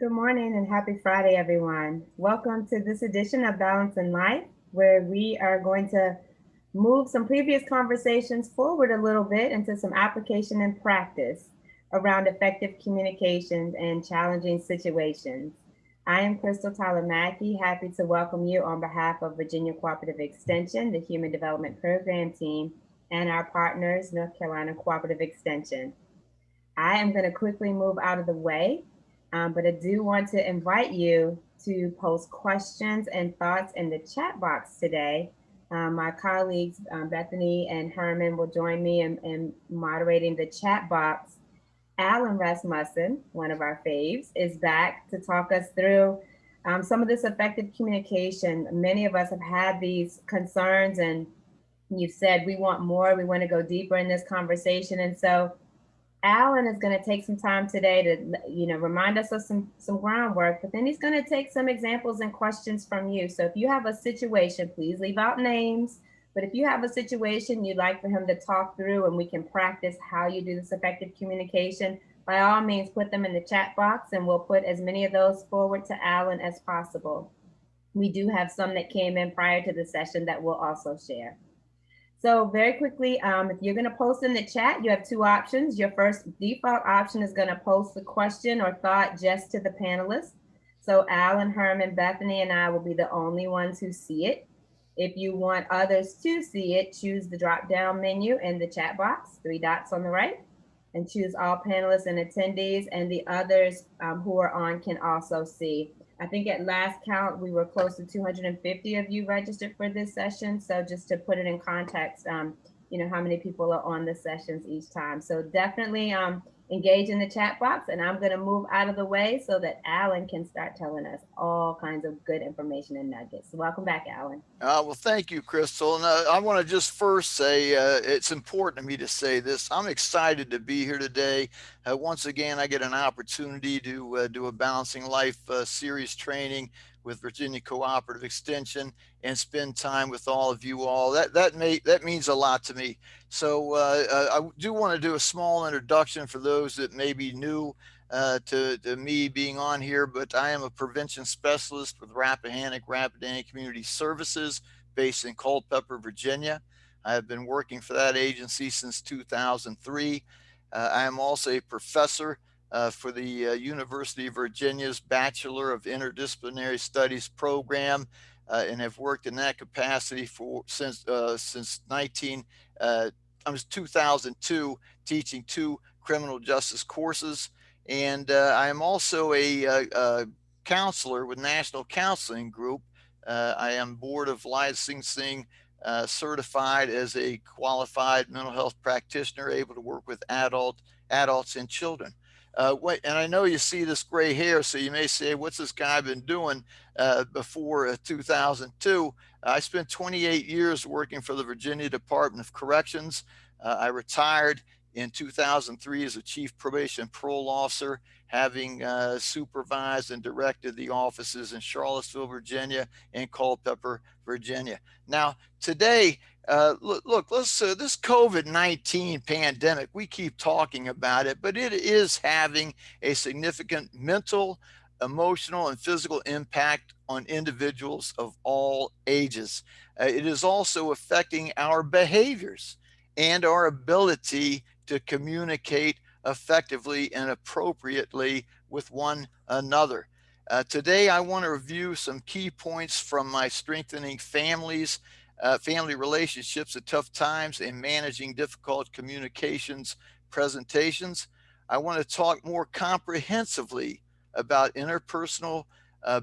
Good morning and happy Friday, everyone. Welcome to this edition of Balance in Life, where we are going to move some previous conversations forward a little bit into some application and practice around effective communications and challenging situations. I am Crystal Tyler Mackey, happy to welcome you on behalf of Virginia Cooperative Extension, the Human Development Program team, and our partners, North Carolina Cooperative Extension. I am going to quickly move out of the way, but I do want to invite you to post questions and thoughts in the chat box today. My colleagues, Bethany and Herman, will join me in moderating the chat box. Alan Rasmussen, one of our faves, is back to talk us through some of this effective communication. Many of us have had these concerns, and you've said we want more, we want to go deeper in this conversation. And so Alan is going to take some time today to, remind us of some groundwork, but then he's going to take some examples and questions from you. So if you have a situation, please leave out names. But if you have a situation you'd like for him to talk through and we can practice how you do this effective communication, by all means, put them in the chat box and we'll put as many of those forward to Alan as possible. We do have some that came in prior to the session that we'll also share. So very quickly, if you're going to post in the chat, you have two options. Your first default option is going to post the question or thought just to the panelists. So Alan, Herman, Bethany, and I will be the only ones who see it. If you want others to see it, choose the drop-down menu in the chat box, three dots on the right, and choose all panelists and attendees, and the others who are on can also see. I think at last count, we were close to 250 of you registered for this session. So just to put it in context, how many people are on the sessions each time. So definitely engage in the chat box, and I'm going to move out of the way so that Alan can start telling us all kinds of good information and nuggets. So welcome back, Alan. Well, thank you, Crystal. And I want to just first say it's important to me to say this. I'm excited to be here today. Once again, I get an opportunity to do a Balancing Life series training with Virginia Cooperative Extension and spend time with all of you all. That means a lot to me. So I do want to do a small introduction for those that may be new to me being on here, but I am a prevention specialist with Rappahannock Community Services based in Culpeper, Virginia. I have been working for that agency since 2003. I am also a professor for the University of Virginia's Bachelor of Interdisciplinary Studies program, and have worked in that capacity for since 2002, teaching two criminal justice courses. And I am also a counselor with National Counseling Group. I am board of licensing certified as a qualified mental health practitioner, able to work with adults and children. And I know you see this gray hair, so you may say, what's this guy been doing before 2002? I spent 28 years working for the Virginia Department of Corrections. I retired in 2003 as a chief probation and parole officer, having supervised and directed the offices in Charlottesville, Virginia, and Culpeper, Virginia. Now, today, look, this COVID-19 pandemic, we keep talking about it, but it is having a significant mental, emotional, and physical impact on individuals of all ages. It is also affecting our behaviors and our ability to communicate effectively and appropriately with one another. Today, I want to review some key points from my Strengthening Family Relationships at Tough Times and Managing Difficult Communications presentations. I want to talk more comprehensively about interpersonal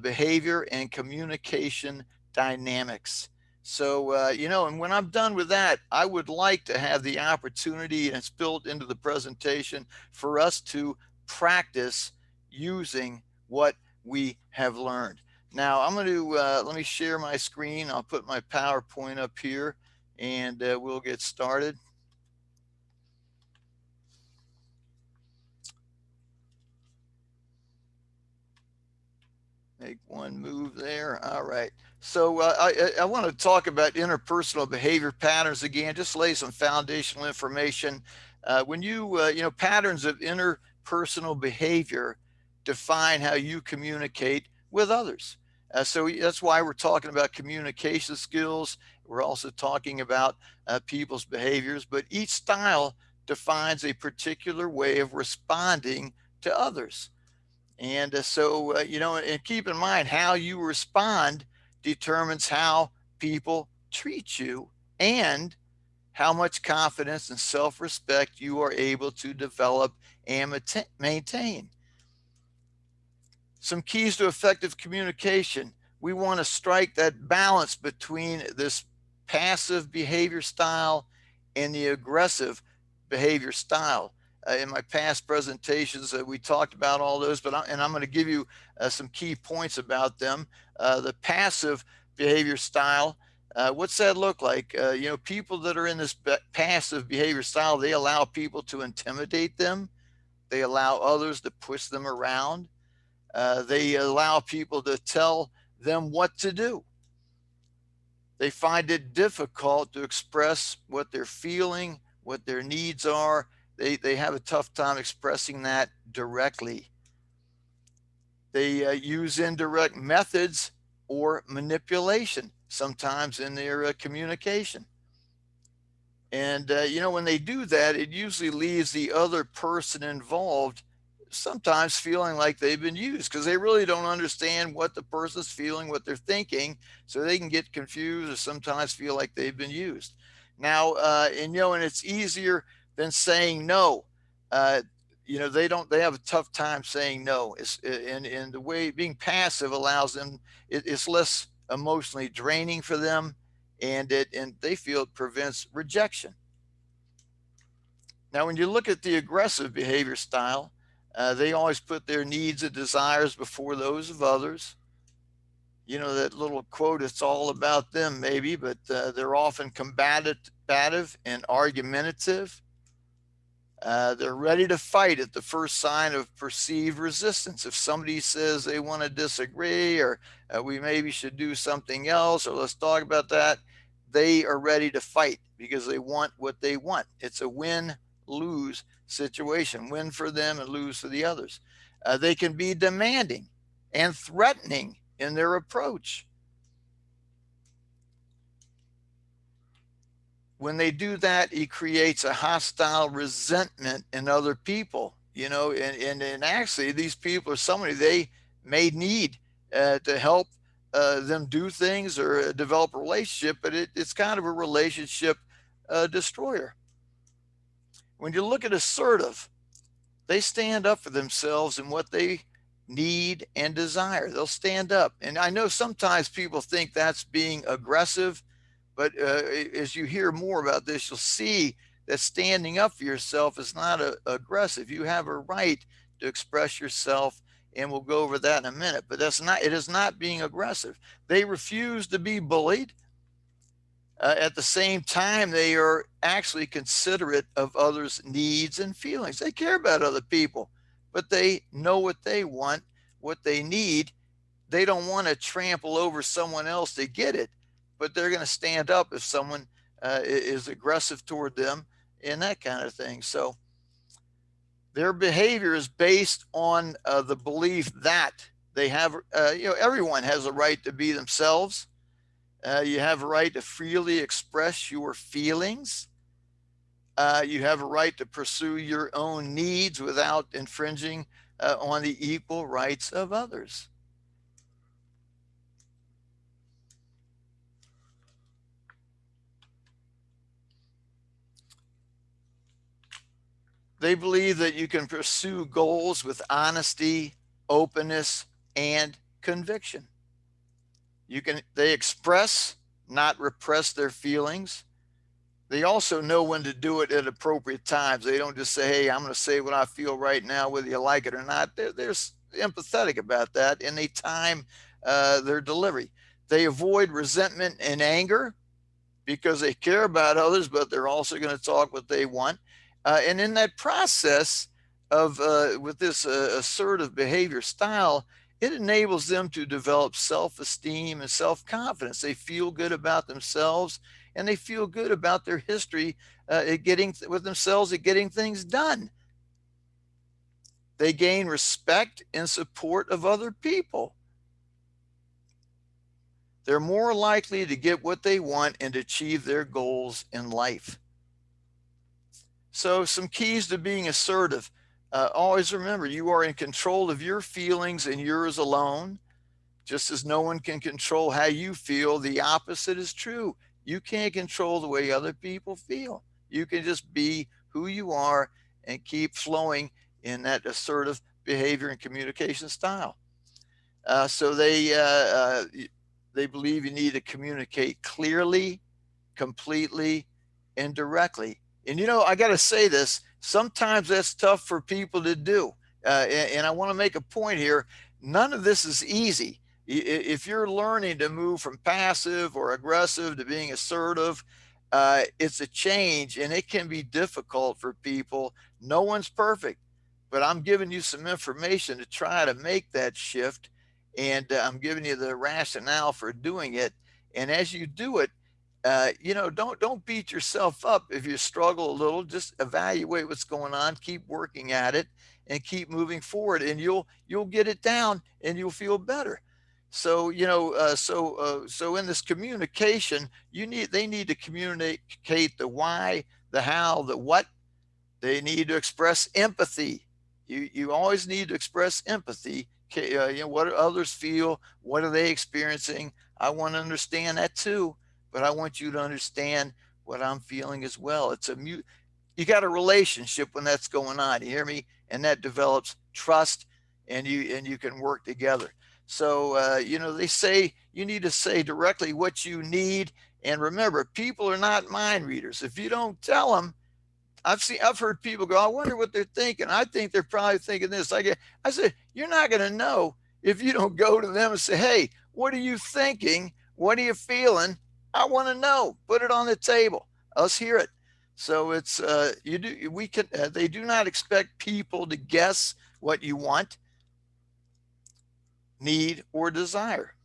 behavior and communication dynamics. So, and when I'm done with that, I would like to have the opportunity, and it's built into the presentation, for us to practice using what we have learned. Now, I'm going to let me share my screen. I'll put my PowerPoint up here and we'll get started. Make one move there. All right. So I want to talk about interpersonal behavior patterns again, just lay some foundational information. When patterns of interpersonal behavior define how you communicate with others. So that's why we're talking about communication skills. We're also talking about people's behaviors, but each style defines a particular way of responding to others. And and keep in mind how you respond determines how people treat you and how much confidence and self respect you are able to develop and maintain. Some keys to effective communication. We want to strike that balance between this passive behavior style and the aggressive behavior style. In my past presentations, we talked about all those, I'm going to give you some key points about them. The passive behavior style. What's that look like? People that are in this passive behavior style, they allow people to intimidate them. They allow others to push them around. They allow people to tell them what to do. They find it difficult to express what they're feeling, what their needs are. They have a tough time expressing that directly. They use indirect methods or manipulation sometimes in their communication. And, when they do that, it usually leaves the other person involved sometimes feeling like they've been used because they really don't understand what the person's feeling, what they're thinking. So they can get confused or sometimes feel like they've been used. Now, and it's easier than saying no. Uh, they have a tough time saying no. And the way being passive allows them, it's less emotionally draining for them, and they feel it prevents rejection. Now, when you look at the aggressive behavior style, they always put their needs and desires before those of others. That little quote, it's all about them, maybe, but they're often combative and argumentative. They're ready to fight at the first sign of perceived resistance. If somebody says they want to disagree or we maybe should do something else or let's talk about that, they are ready to fight because they want what they want. It's a win lose situation, win for them and lose for the others. They can be demanding and threatening in their approach. When they do that, it creates a hostile resentment in other people, and actually these people are somebody they may need to help them do things or develop a relationship, but it's kind of a relationship destroyer. When you look at assertive, they stand up for themselves and what they need and desire. They'll stand up. And I know sometimes people think that's being aggressive, but as you hear more about this, you'll see that standing up for yourself is not aggressive. You have a right to express yourself, and we'll go over that in a minute. But it is not being aggressive. They refuse to be bullied. At the same time, they are actually considerate of others' needs and feelings. They care about other people, but they know what they want, what they need. They don't want to trample over someone else to get it, but they're going to stand up if someone is aggressive toward them and that kind of thing. So their behavior is based on the belief that they have, everyone has a right to be themselves. You have a right to freely express your feelings. You have a right to pursue your own needs without infringing on the equal rights of others. They believe that you can pursue goals with honesty, openness, and conviction. They express, not repress their feelings. They also know when to do it at appropriate times. They don't just say, hey, I'm going to say what I feel right now, whether you like it or not. They're empathetic about that, and they time their delivery. They avoid resentment and anger because they care about others, but they're also going to talk what they want. And in that process of with this assertive behavior style, it enables them to develop self-esteem and self-confidence. They feel good about themselves, and they feel good about their history at getting with themselves at getting things done. They gain respect and support of other people. They're more likely to get what they want and achieve their goals in life. So, some keys to being assertive. Always remember you are in control of your feelings and yours alone. Just as no one can control how you feel, the opposite is true. You can't control the way other people feel. You can just be who you are and keep flowing in that assertive behavior and communication style. So they believe you need to communicate clearly, completely, and directly. And I got to say this, sometimes that's tough for people to do. And I want to make a point here, none of this is easy. If you're learning to move from passive or aggressive to being assertive, it's a change and it can be difficult for people. No one's perfect, but I'm giving you some information to try to make that shift. And I'm giving you the rationale for doing it. And as you do it, don't beat yourself up if you struggle a little. Just evaluate what's going on, keep working at it, and keep moving forward, and you'll get it down, and you'll feel better. So in this communication, they need to communicate the why, the how, the what. They need to express empathy. You always need to express empathy. What do others feel? What are they experiencing? I want to understand that too, but I want you to understand what I'm feeling as well. You got a relationship when that's going on. You hear me? And that develops trust, and you can work together. So they say you need to say directly what you need. And remember, people are not mind readers. If you don't tell them, I've heard people go, I wonder what they're thinking. I think they're probably thinking this. I said, you're not going to know if you don't go to them and say, hey, what are you thinking? What are you feeling? I want to know. Put it on the table. Let's hear it. So it's you do we can they do not expect people to guess what you want, need, or desire.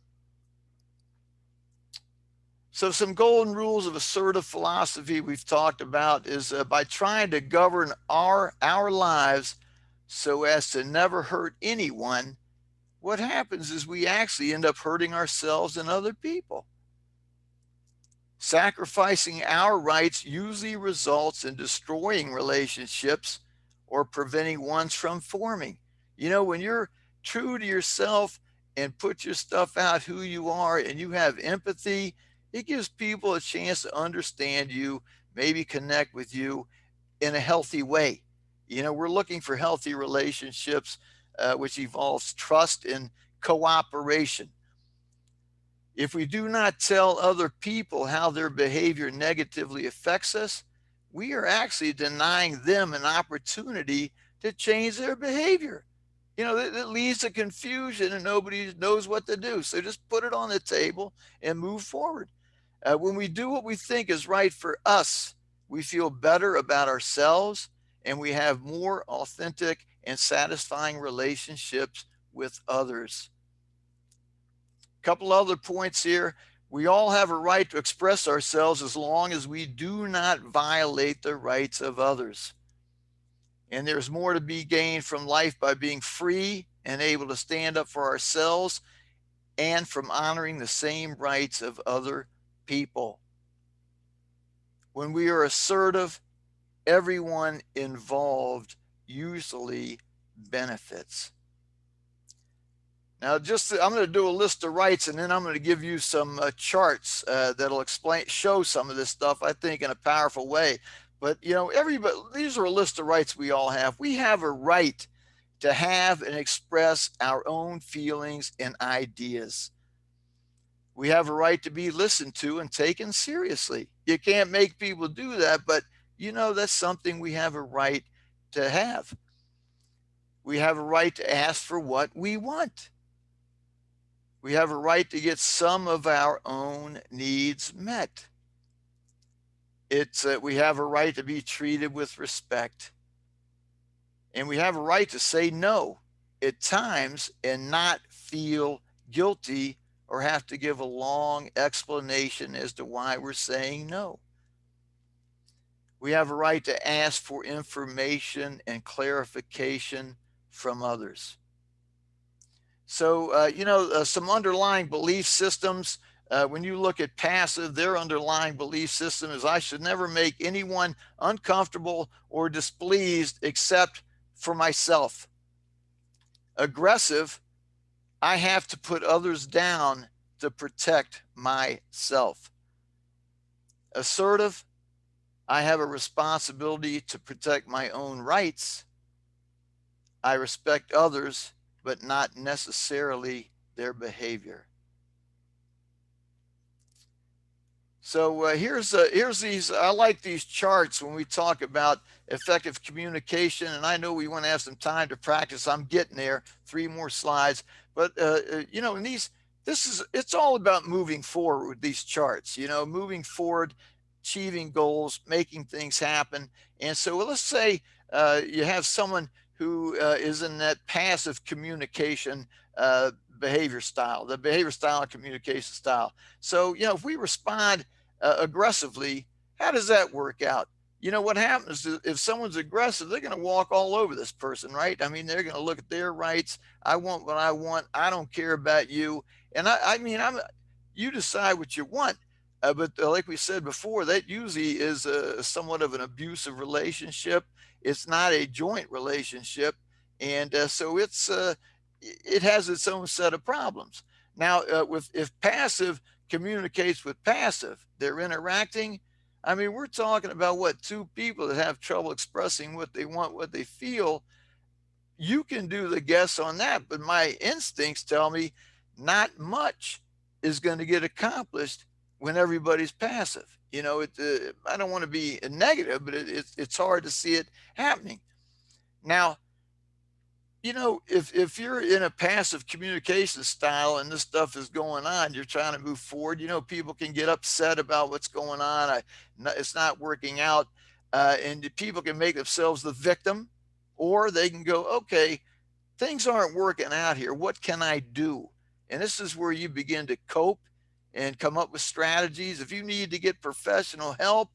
So, some golden rules of assertive philosophy we've talked about is by trying to govern our lives so as to never hurt anyone. What happens is we actually end up hurting ourselves and other people. Sacrificing our rights usually results in destroying relationships or preventing ones from forming. When you're true to yourself and put your stuff out who you are and you have empathy, it gives people a chance to understand you, maybe connect with you in a healthy way. We're looking for healthy relationships, which involves trust and cooperation. If we do not tell other people how their behavior negatively affects us, we are actually denying them an opportunity to change their behavior. That leads to confusion and nobody knows what to do. So just put it on the table and move forward. When we do what we think is right for us, we feel better about ourselves and we have more authentic and satisfying relationships with others. Couple other points here. We all have a right to express ourselves as long as we do not violate the rights of others. And there's more to be gained from life by being free and able to stand up for ourselves and from honoring the same rights of other people. When we are assertive, everyone involved usually benefits. Now, I'm going to do a list of rights, and then I'm going to give you some charts that'll show some of this stuff, I think, in a powerful way. But everybody, these are a list of rights we all have. We have a right to have and express our own feelings and ideas. We have a right to be listened to and taken seriously. You can't make people do that, but that's something we have a right to have. We have a right to ask for what we want. We have a right to get some of our own needs met. We have a right to be treated with respect. And we have a right to say no at times and not feel guilty or have to give a long explanation as to why we're saying no. We have a right to ask for information and clarification from others. So, some underlying belief systems. When you look at passive, their underlying belief system is I should never make anyone uncomfortable or displeased except for myself. Aggressive, I have to put others down to protect myself. Assertive, I have a responsibility to protect my own rights. I respect others, but not necessarily their behavior. So here's these. I like these charts when we talk about effective communication, and I know we want to have some time to practice. I'm getting there. 3 more slides, but in these, it's all about moving forward with these charts. Moving forward, achieving goals, making things happen. And so let's say you have someone who is in that passive communication behavior style, the behavior style and communication style. So if we respond aggressively, how does that work out? What happens is if someone's aggressive, they're going to walk all over this person, right? I mean, they're going to look at their rights. I want what I want. I don't care about you. And I mean, you decide what you want. But like we said before, that usually is somewhat of an abusive relationship. It's not a joint relationship. And so it has its own set of problems. Now, if passive communicates with passive, they're interacting. I mean, we're talking about what, two people that have trouble expressing what they want, what they feel. You can do the guess on that, but my instincts tell me not much is going to get accomplished when everybody's passive. I don't want to be negative, but it's hard to see it happening. Now, if you're in a passive communication style and this stuff is going on, you're trying to move forward. People can get upset about what's going on. It's not working out, and people can make themselves the victim, or they can go, okay, things aren't working out here. What can I do? And this is where you begin to cope and come up with strategies. If you need to get professional help,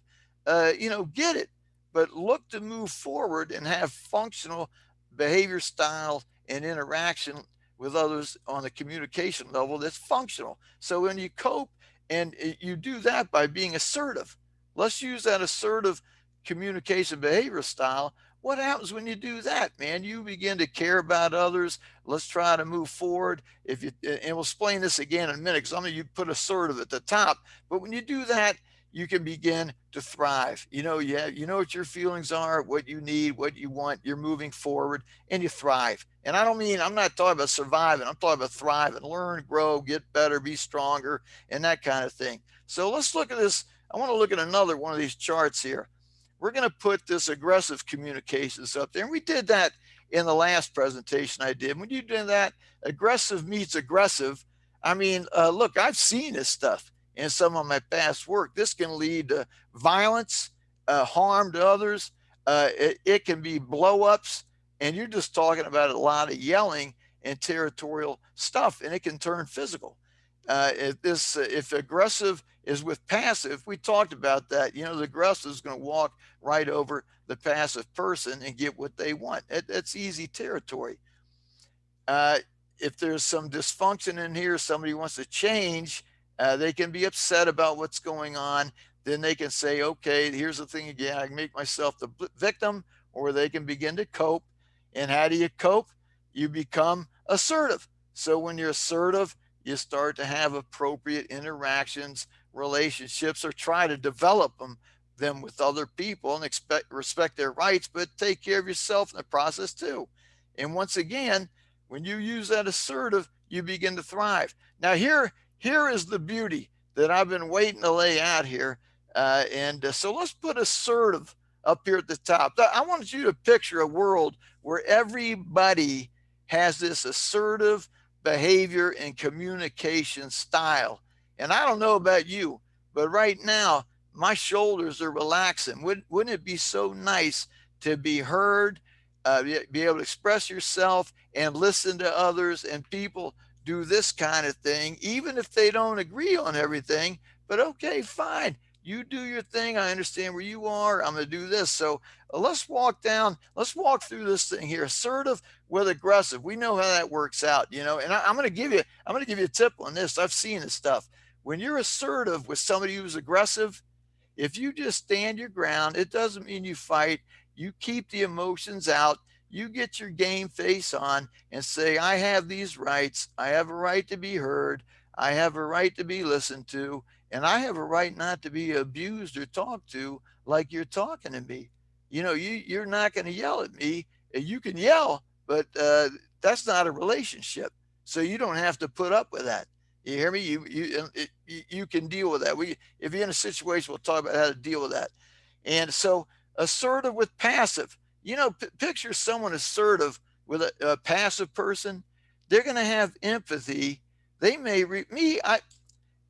get it. But look to move forward and have functional behavior style and interaction with others on the communication level that's functional. So when you cope, and you do that by being assertive. Let's use that assertive communication behavior style. What happens when you do that, man? You begin to care about others. Let's try to move forward. And we'll explain this again in a minute, because I'm going to put assertive at the top. But when you do that, you can begin to thrive. You know what your feelings are, what you need, what you want. You're moving forward and you thrive. And I'm not talking about surviving. I'm talking about thriving, learn, grow, get better, be stronger, and that kind of thing. So let's look at this. I want to look at another one of these charts here. We're going to put this aggressive communications up there. And we did that in the last presentation I did. When you do that, aggressive meets aggressive. I mean, look, I've seen this stuff in some of my past work. This can lead to violence, harm to others. It can be blow-ups, and you're just talking about a lot of yelling and territorial stuff, and it can turn physical. If aggressive is with passive, we talked about that. The aggressive is going to walk right over the passive person and get what they want. That's easy territory. If there's some dysfunction in here, somebody wants to change, they can be upset about what's going on. Then they can say, okay, here's the thing again, I can make myself the victim, or they can begin to cope. And how do you cope? You become assertive. So when you're assertive, you start to have appropriate interactions, relationships, or try to develop them with other people and respect their rights, but take care of yourself in the process too. And once again, when you use that assertive, you begin to thrive. Now here is the beauty that I've been waiting to lay out here. So let's put assertive up here at the top. I want you to picture a world where everybody has this assertive behavior and communication style. And I don't know about you, but right now my shoulders are relaxing. Wouldn't it be so nice to be heard, be able to express yourself and listen to others, and people do this kind of thing, even if they don't agree on everything? But okay, fine. You do your thing. I understand where you are. I'm going to do this. So let's walk through this thing here. Assertive with aggressive. We know how that works out, and I'm going to give you a tip on this. I've seen this stuff. When you're assertive with somebody who's aggressive, if you just stand your ground, it doesn't mean you fight. You keep the emotions out. You get your game face on and say, I have these rights. I have a right to be heard. I have a right to be listened to. And I have a right not to be abused or talked to like you're talking to me. You're not going to yell at me. You can yell, but that's not a relationship. So you don't have to put up with that. You hear me? You can deal with that. If you're in a situation, we'll talk about how to deal with that. And so assertive with passive. Picture someone assertive with a passive person. They're going to have empathy. They may me. I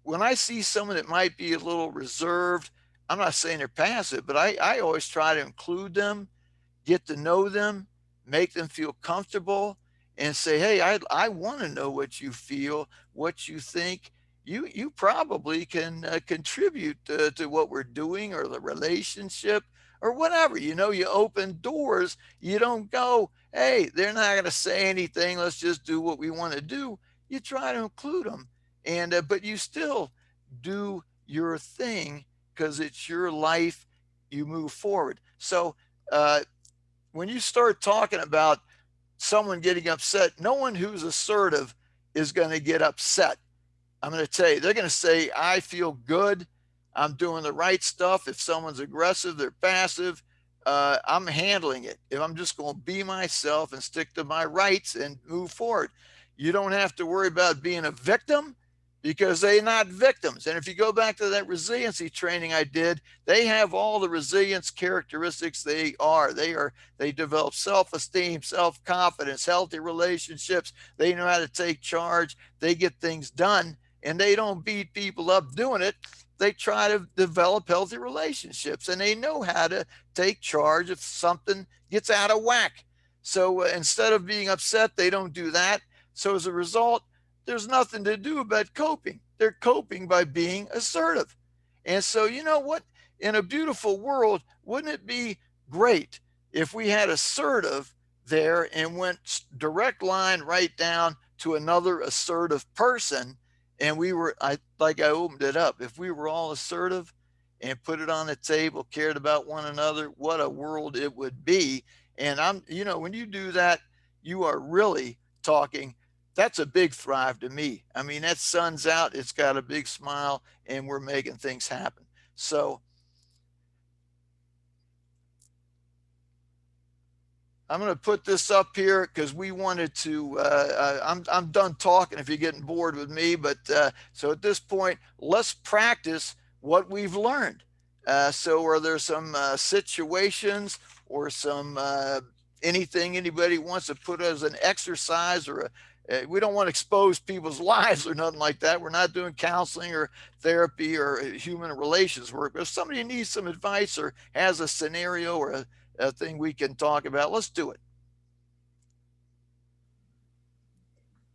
When I see someone that might be a little reserved, I'm not saying they're passive, but I always try to include them, get to know them, make them feel comfortable, and say, hey, I want to know what you feel, what you think. You probably can contribute to what we're doing or the relationship or whatever. You open doors. You don't go, hey, they're not going to say anything. Let's just do what we want to do. You try to include them, and but you still do your thing because it's your life. You move forward. So uh, when you start talking about someone getting upset, no one who's assertive is going to get upset. I'm going to tell you, they're going to say, I feel good. I'm doing the right stuff. If someone's aggressive, they're passive. I'm handling it. If I'm just going to be myself and stick to my rights and move forward, you don't have to worry about being a victim because they're not victims. And if you go back to that resiliency training I did, they have all the resilience characteristics they develop self-esteem, self-confidence, healthy relationships. They know how to take charge. They get things done and they don't beat people up doing it. They try to develop healthy relationships and they know how to take charge if something gets out of whack. So instead of being upset, they don't do that. So as a result, there's nothing to do about coping. They're coping by being assertive. And so, you know what? In a beautiful world, wouldn't it be great if we had assertive there and went direct line right down to another assertive person and we were I opened it up. If we were all assertive and put it on the table, cared about one another, what a world it would be. And when you do that, you are really talking. That's a big thrive to me. I mean, that sun's out, it's got a big smile, and we're making things happen. So I'm going to put this up here because we wanted to. I'm done talking if you're getting bored with me, but so at this point, let's practice what we've learned. So, are there some situations or some anything anybody wants to put as an exercise or we don't want to expose people's lives or nothing like that. We're not doing counseling or therapy or human relations work. But if somebody needs some advice or has a scenario or a thing we can talk about. Let's do it.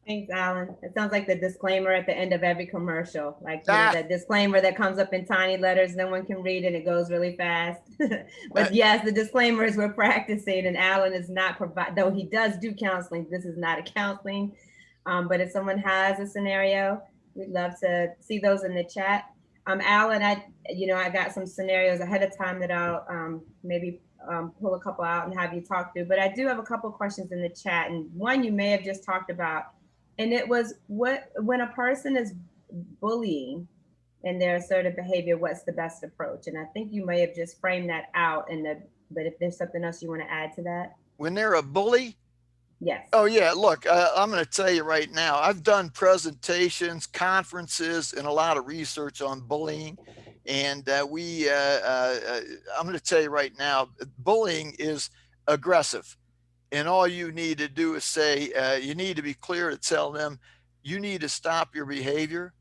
Thanks, Alan. It sounds like the disclaimer at the end of every commercial, like Ah, that disclaimer that comes up in tiny letters, no one can read it, it goes really fast. uh, But yes, the disclaimer is we're practicing, and Alan is not provide, though he does do counseling. This is not a counseling. But if someone has a scenario, we'd love to see those in the chat. Alan, I got some scenarios ahead of time that I'll maybe pull a couple out and have you talk through. But I do have a couple questions in the chat, and one you may have just talked about, and it was what when a person is bullying in their assertive behavior, what's the best approach? And I think you may have just framed that out in the. But if there's something else you want to add to that, when they're a bully, yes. oh yeah, look, I'm going to tell you right now. I've done presentations, conferences, and a lot of research on bullying, and I'm going to tell you right now, bullying is aggressive, and all you need to do is say you need to be clear to tell them you need to stop your behavior.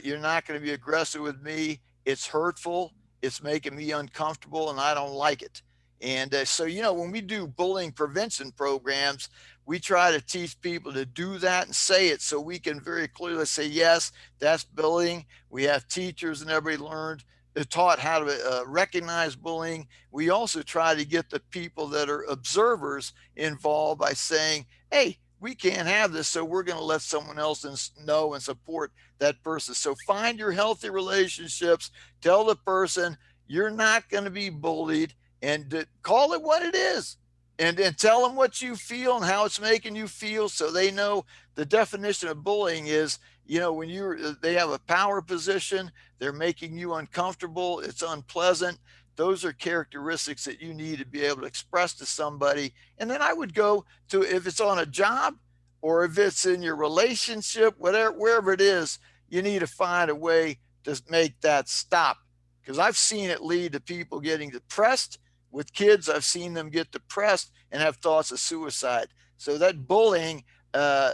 You're not going to be aggressive with me. It's hurtful. It's making me uncomfortable, and I don't like it. And so, when we do bullying prevention programs, we try to teach people to do that and say it so we can very clearly say, yes, that's bullying. We have teachers and everybody learned taught how to recognize bullying. We also try to get the people that are observers involved by saying, hey, we can't have this, so we're going to let someone else know and support that person. So find your healthy relationships, tell the person you're not going to be bullied, and call it what it is. And tell them what you feel and how it's making you feel, so they know the definition of bullying is, when they have a power position, they're making you uncomfortable, it's unpleasant. Those are characteristics that you need to be able to express to somebody. And then I would go to, if it's on a job or if it's in your relationship, whatever, wherever it is, you need to find a way to make that stop. Because I've seen it lead to people getting depressed. With kids, I've seen them get depressed and have thoughts of suicide. So that bullying, uh,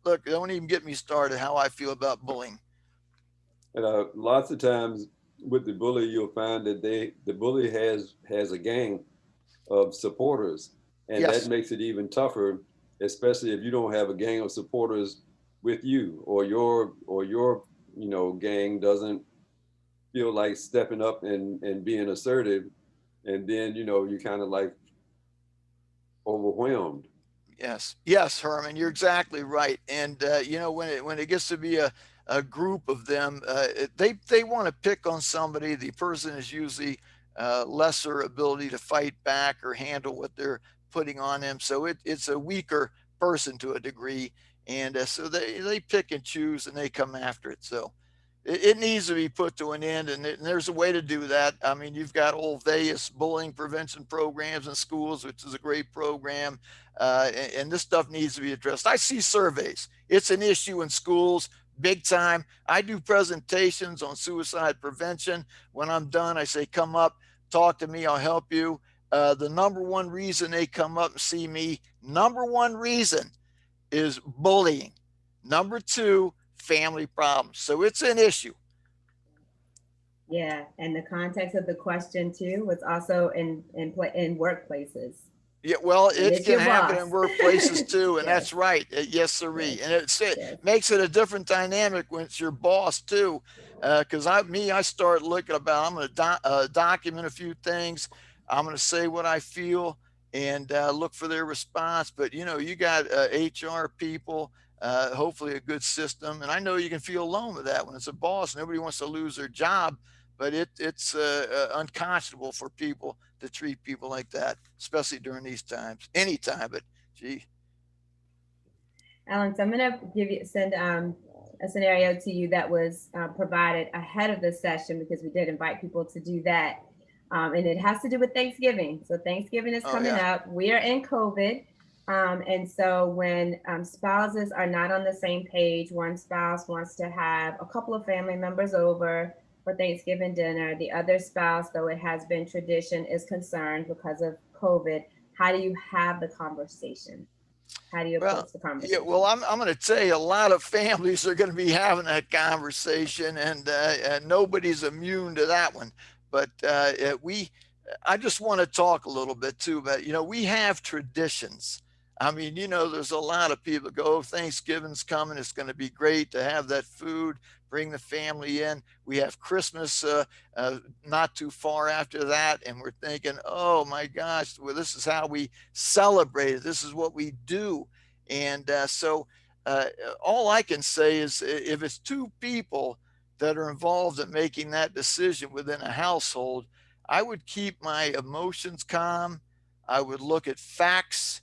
look, don't even get me started how I feel about bullying. And lots of times with the bully, you'll find that the bully has a gang of supporters, and that Yes. makes it even tougher, especially if you don't have a gang of supporters with you, or your gang doesn't feel like stepping up and being assertive, and then you kind of like overwhelmed. Yes, yes, Herman, you're exactly right. And when it gets to be a group of them, they want to pick on somebody. The person is usually lesser ability to fight back or handle what they're putting on them. So it's a weaker person to a degree, and so they pick and choose and they come after it. So it needs to be put to an end, and there's a way to do that. I mean, you've got old Vegas bullying prevention programs in schools, which is a great program, and this stuff needs to be addressed. I see surveys; it's an issue in schools big time. I do presentations on suicide prevention. When I'm done, I say, "Come up, talk to me. I'll help you." The number one reason they come up and see me, number one reason, is bullying. Number two, family problems. So it's an issue. Yeah, and the context of the question too was also in workplaces, Yeah, well, and it it's can your happen boss. in workplaces too, and Yes, that's right. Yes, yes, sirree. And it yes. makes it a different dynamic when it's your boss too. Because I start looking about. I'm going to document a few things. I'm going to say what I feel and look for their response. But you got HR people. Hopefully, a good system. And I know you can feel alone with that when it's a boss. Nobody wants to lose their job, but it's unconscionable for people to treat people like that, especially during these times. Anytime, but gee, Alan, so I'm gonna send a scenario to you that was provided ahead of the session because we did invite people to do that, and it has to do with Thanksgiving. So Thanksgiving is oh coming yeah, up. We are in COVID, and so when spouses are not on the same page, one spouse wants to have a couple of family members over for Thanksgiving dinner. The other spouse, though it has been tradition, is concerned because of COVID. How do you have the conversation? How do you well, approach the yeah, well, conversation? I'm going to tell you, a lot of families are going to be having that conversation, and nobody's immune to that one. But I just want to talk a little bit too about, we have traditions. I mean, there's a lot of people go, oh, Thanksgiving's coming. It's going to be great to have that food, bring the family in. We have Christmas not too far after that. And we're thinking, oh my gosh, well, this is how we celebrate it. This is what we do. And so all I can say is if it's two people that are involved in making that decision within a household, I would keep my emotions calm. I would look at facts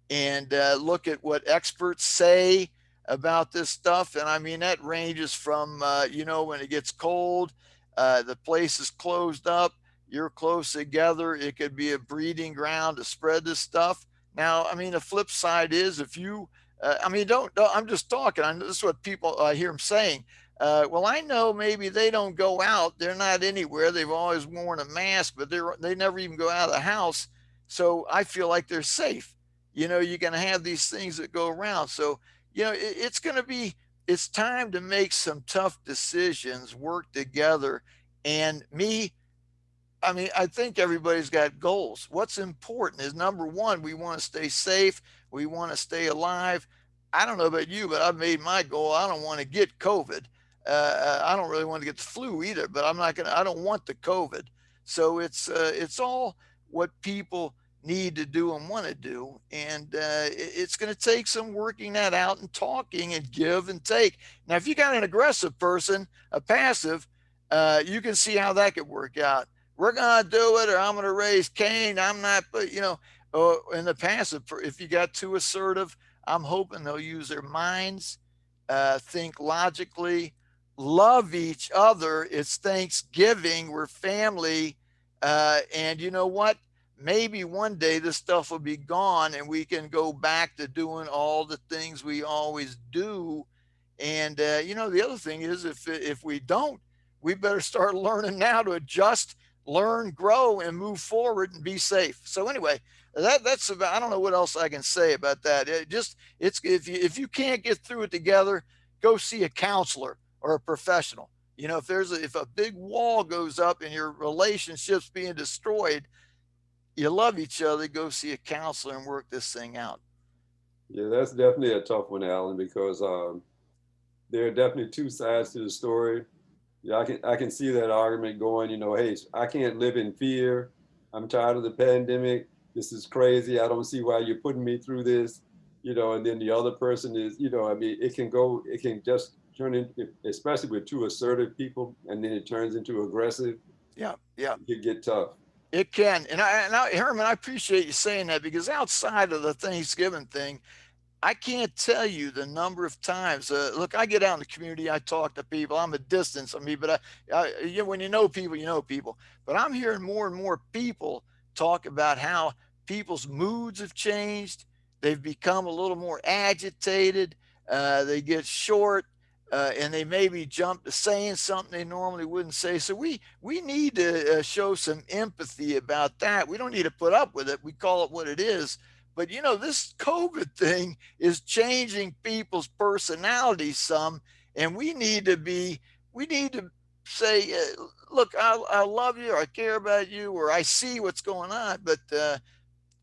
and look at what experts say about this stuff. And I mean, that ranges from, when it gets cold, the place is closed up, you're close together, it could be a breeding ground to spread this stuff. Now, I mean, the flip side is if you, I mean, don't, I'm just talking. This is what people I hear them saying. Well, I know maybe they don't go out. They're not anywhere. They've always worn a mask, but they never even go out of the house. So I feel like they're safe. You're going to have these things that go around. So, it's going to be, it's time to make some tough decisions, work together. And I mean, I think everybody's got goals. What's important is number one, we want to stay safe. We want to stay alive. I don't know about you, but I've made my goal. I don't want to get COVID. I don't really want to get the flu either, but I don't want the COVID. So it's all what people need to do and want to do. And it's going to take some working that out and talking and give and take. Now, if you got an aggressive person, a passive, you can see how that could work out. We're going to do it, or I'm going to raise Cain. I'm not, but in the passive, if you got too assertive, I'm hoping they'll use their minds, think logically, love each other. It's Thanksgiving. We're family. And you know what? Maybe one day this stuff will be gone and we can go back to doing all the things we always do. And the other thing is, if we don't, we better start learning now to adjust, learn, grow, and move forward and be safe. So anyway, that's about. I don't know what else I can say about that. It's if you can't get through it together, go see a counselor or a professional. If a big wall goes up and your relationships being destroyed, you love each other, go see a counselor and work this thing out. Yeah, that's definitely a tough one, Alan, because there are definitely two sides to the story. Yeah, I can see that argument going. Hey, I can't live in fear. I'm tired of the pandemic. This is crazy. I don't see why you're putting me through this. And then the other person is, I mean, it can just turn into, especially with two assertive people, and then it turns into aggressive. Yeah, yeah. It could get tough. It can. And Herman, I appreciate you saying that, because outside of the Thanksgiving thing, I can't tell you the number of times. Look, I get out in the community, I talk to people. I'm a distance of me, but when you know people, you know people. But I'm hearing more and more people talk about how people's moods have changed. They've become a little more agitated. They get short. And they maybe jump to saying something they normally wouldn't say. So we need to show some empathy about that. We don't need to put up with it. We call it what it is. But this COVID thing is changing people's personalities some, and we need to say, look, I love you, or I care about you, or I see what's going on. But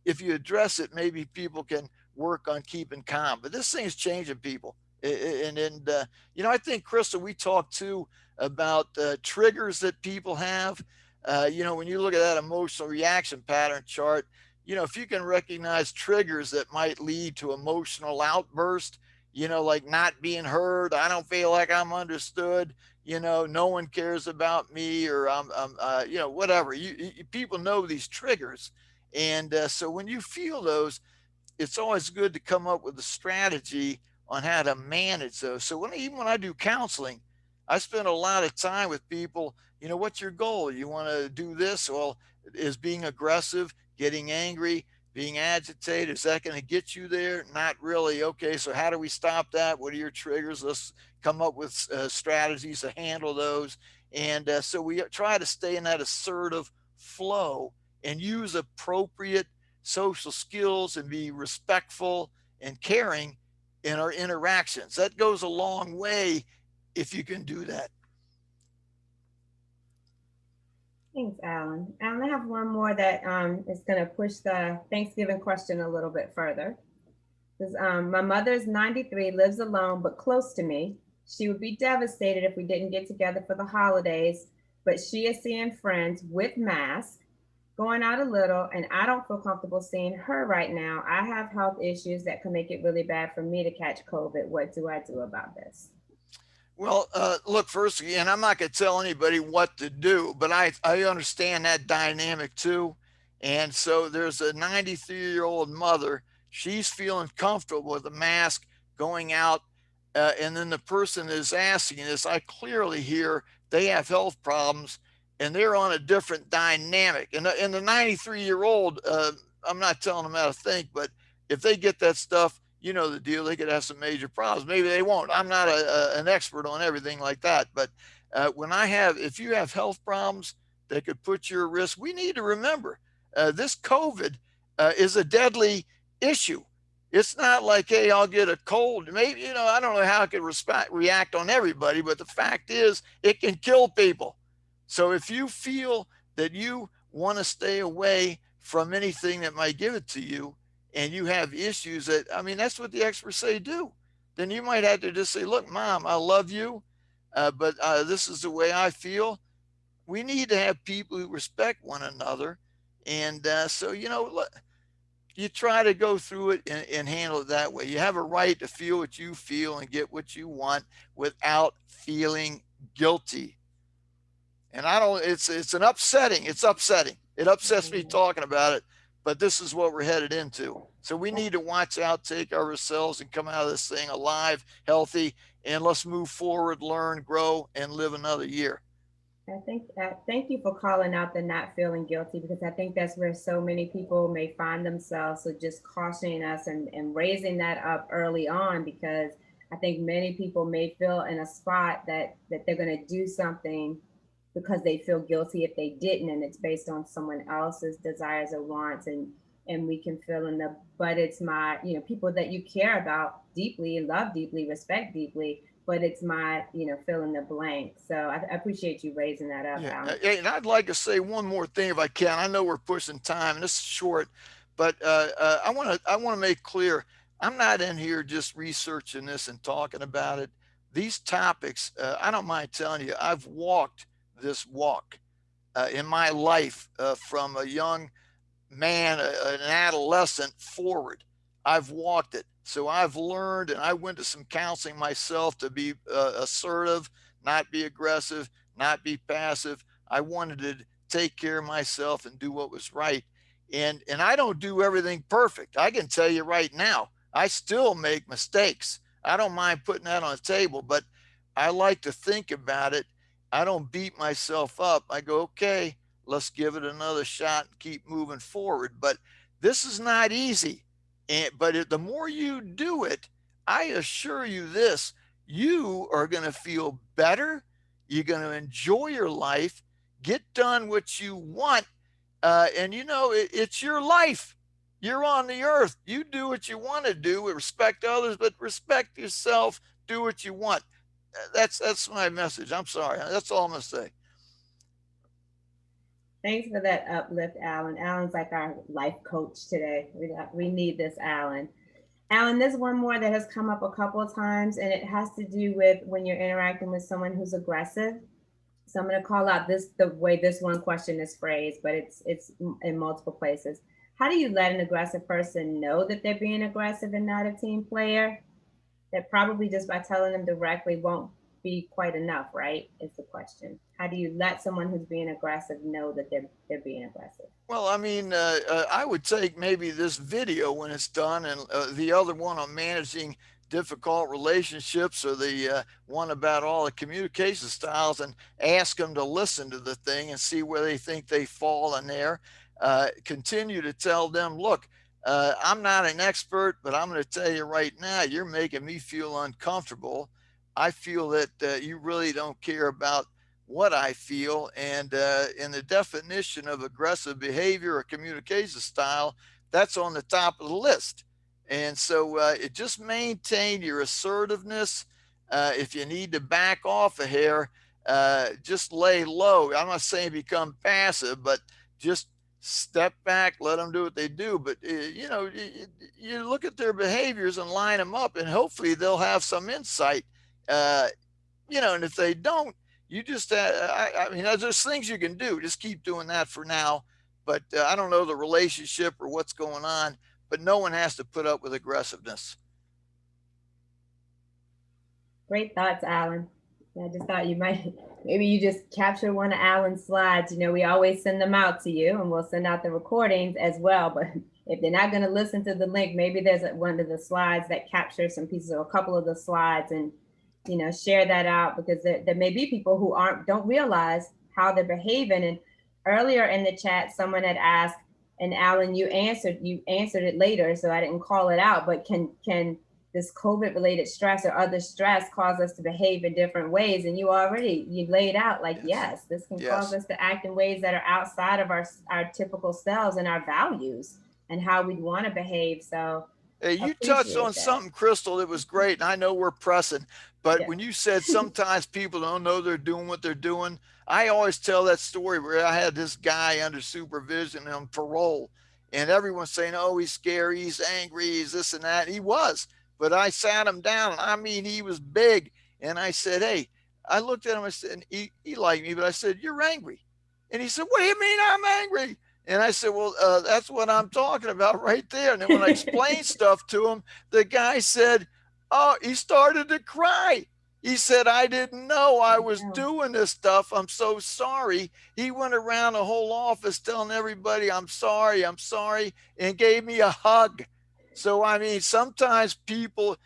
if you address it, maybe people can work on keeping calm. But this thing is changing people. And I think, Crystal, we talked too about triggers that people have. When you look at that emotional reaction pattern chart, if you can recognize triggers that might lead to emotional outburst, like not being heard, I don't feel like I'm understood, no one cares about me, or whatever. People know these triggers. And so when you feel those, it's always good to come up with a strategy on how to manage those. So even when I do counseling, I spend a lot of time with people. What's your goal? You want to do this? Well, is being aggressive, getting angry, being agitated, is that going to get you there? Not really. Okay, so how do we stop that? What are your triggers? Let's come up with strategies to handle those. And so we try to stay in that assertive flow and use appropriate social skills and be respectful and caring in our interactions. That goes a long way if you can do that. Thanks, Alan. Alan, I have one more that is going to push the Thanksgiving question a little bit further. Because my mother's 93, lives alone but close to me. She would be devastated if we didn't get together for the holidays, but she is seeing friends with masks, going out a little, and I don't feel comfortable seeing her right now. I have health issues that can make it really bad for me to catch COVID. What do I do about this? Well, look, first again, I'm not going to tell anybody what to do, but I understand that dynamic too. And so there's a 93-year-old mother. She's feeling comfortable with a mask going out. And then the person is asking this, I clearly hear they have health problems and they're on a different dynamic. And the 93-year-old, I'm not telling them how to think, but if they get that stuff, you know the deal. They could have some major problems. Maybe they won't. I'm not an expert on everything like that. But if you have health problems that could put you at risk, we need to remember this COVID is a deadly issue. It's not like, hey, I'll get a cold. Maybe, I don't know how it could react on everybody, but the fact is it can kill people. So if you feel that you want to stay away from anything that might give it to you, and you have issues that, I mean, that's what the experts say do, then you might have to just say, look, mom, I love you. but this is the way I feel. We need to have people who respect one another. And so, you try to go through it and handle it that way. You have a right to feel what you feel and get what you want without feeling guilty. And I don't, it's an upsetting, it's upsetting. It upsets me Mhm. talking about it, but this is what we're headed into. So we need to watch out, take care of ourselves, and come out of this thing alive, healthy, and let's move forward, learn, grow, and live another year. I think thank you for calling out the not feeling guilty, because I think that's where so many people may find themselves. So just cautioning us and raising that up early on, because I think many people may feel in a spot that they're going to do something because they feel guilty if they didn't, and it's based on someone else's desires or wants, and we can feel in the, but it's my, people that you care about deeply, love deeply, respect deeply, but it's my, fill in the blank. So I appreciate you raising that up, Yeah, Alan. and I'd like to say one more thing if I can. I know we're pushing time, and this is short, but I want to make clear I'm not in here just researching this and talking about it. These topics, I don't mind telling you, I've walked this walk in my life from a young man, an adolescent forward. I've walked it. So I've learned, and I went to some counseling myself to be assertive, not be aggressive, not be passive. I wanted to take care of myself and do what was right. And I don't do everything perfect. I can tell you right now, I still make mistakes. I don't mind putting that on the table, but I like to think about it. I don't beat myself up. I go, okay, let's give it another shot and keep moving forward. But this is not easy. But the more you do it, I assure you this, you are going to feel better. You're going to enjoy your life, get done what you want. It's your life. You're on the earth. You do what you want to do, respect others, but respect yourself. Do what you want. That's my message. I'm sorry. That's all I'm going to say. Thanks for that uplift, Alan. Alan's like our life coach today. We need this, Alan. Alan, there's one more that has come up a couple of times, and it has to do with when you're interacting with someone who's aggressive. So I'm going to call out this the way this one question is phrased, but it's in multiple places. How do you let an aggressive person know that they're being aggressive and not a team player? That probably just by telling them directly won't be quite enough, right? Is the question. How do you let someone who's being aggressive know that they're being aggressive? Well, I mean, I would take maybe this video when it's done, and the other one on managing difficult relationships, or the one about all the communication styles, and ask them to listen to the thing and see where they think they fall in there. Continue to tell them, look, I'm not an expert, but I'm going to tell you right now, you're making me feel uncomfortable. I feel that you really don't care about what I feel. And in the definition of aggressive behavior or communication style, that's on the top of the list. And so it just maintain your assertiveness. If you need to back off a hair, just lay low. I'm not saying become passive, but just step back, let them do what they do. But you look at their behaviors and line them up, and hopefully they'll have some insight. Uh, and if they don't, you just, I mean, there's things you can do. Just keep doing that for now. But I don't know the relationship or what's going on, but no one has to put up with aggressiveness. Great thoughts, Alan. I just thought you might, maybe you just capture one of Alan's slides. We always send them out to you, and we'll send out the recordings as well. But if they're not going to listen to the link, maybe there's one of the slides that captures some pieces or a couple of the slides, and share that out, because there may be people who don't realize how they're behaving. And earlier in the chat, someone had asked, and Alan, you answered it later, so I didn't call it out. But can this COVID related stress or other stress cause us to behave in different ways? And you laid out like, Yes. yes, this can cause Yes. us to act in ways that are outside of our typical selves and our values and how we'd want to behave. So Hey, you touched on appreciate that. something, Crystal, that was great. And I know we're pressing, but Yeah. when you said sometimes people don't know they're doing what they're doing, I always tell that story where I had this guy under supervision on parole, and everyone's saying, oh, he's scary, he's angry, he's this and that. He was, but I sat him down. I mean, he was big. And I said, hey, I looked at him, I said, and he liked me, but I said, "You're angry." And he said, "What do you mean I'm angry?" And I said, "Well, that's what I'm talking about right there." And then when I explained stuff to him, the guy said, "Oh," he started to cry. He said, "I didn't know I was Wow. doing this stuff. I'm so sorry." He went around the whole office telling everybody, I'm sorry, and gave me a hug. So, I mean, sometimes people,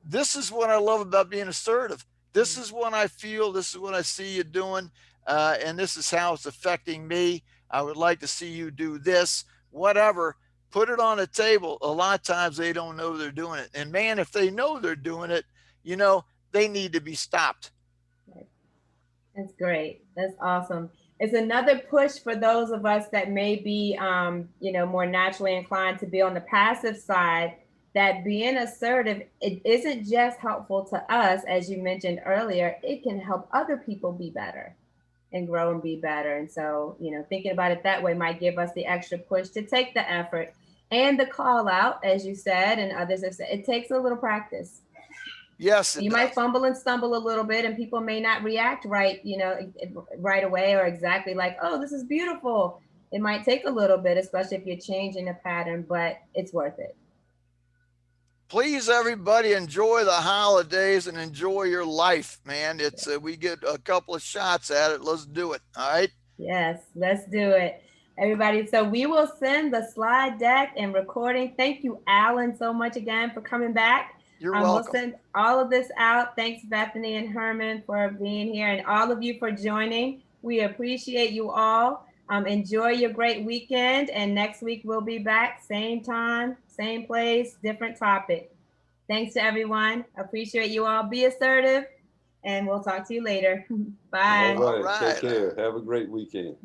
this is what I love about being assertive. This is what I feel. This is what I see you doing. And this is how it's affecting me. I would like to see you do this, whatever. Put it on the table. A lot of times they don't know they're doing it. And man, if they know they're doing it, you know, they need to be stopped. That's great. That's awesome. It's another push for those of us that may be, more naturally inclined to be on the passive side. That being assertive, it isn't just helpful to us, as you mentioned earlier. It can help other people be better and grow and be better. And so, thinking about it that way might give us the extra push to take the effort and the call out, as you said, and others have said. It takes a little practice. Yes, it You might does. fumble and stumble a little bit, and people may not react right, right away, or exactly like, oh, this is beautiful. It might take a little bit, especially if you're changing a pattern, but it's worth it. Please, everybody, enjoy the holidays and enjoy your life, man. It's we get a couple of shots at it. Let's do it. All right. Yes, let's do it. Everybody, so we will send the slide deck and recording. Thank you, Alan, so much again for coming back. You're We'll welcome. send all of this out. Thanks, Bethany and Herman, for being here, and all of you for joining. We appreciate you all. Enjoy your great weekend, and next week we'll be back, same time, same place, different topic. Thanks to everyone. Appreciate you all. Be assertive, and we'll talk to you later. All Bye. All right. Take right. care. Have a great weekend.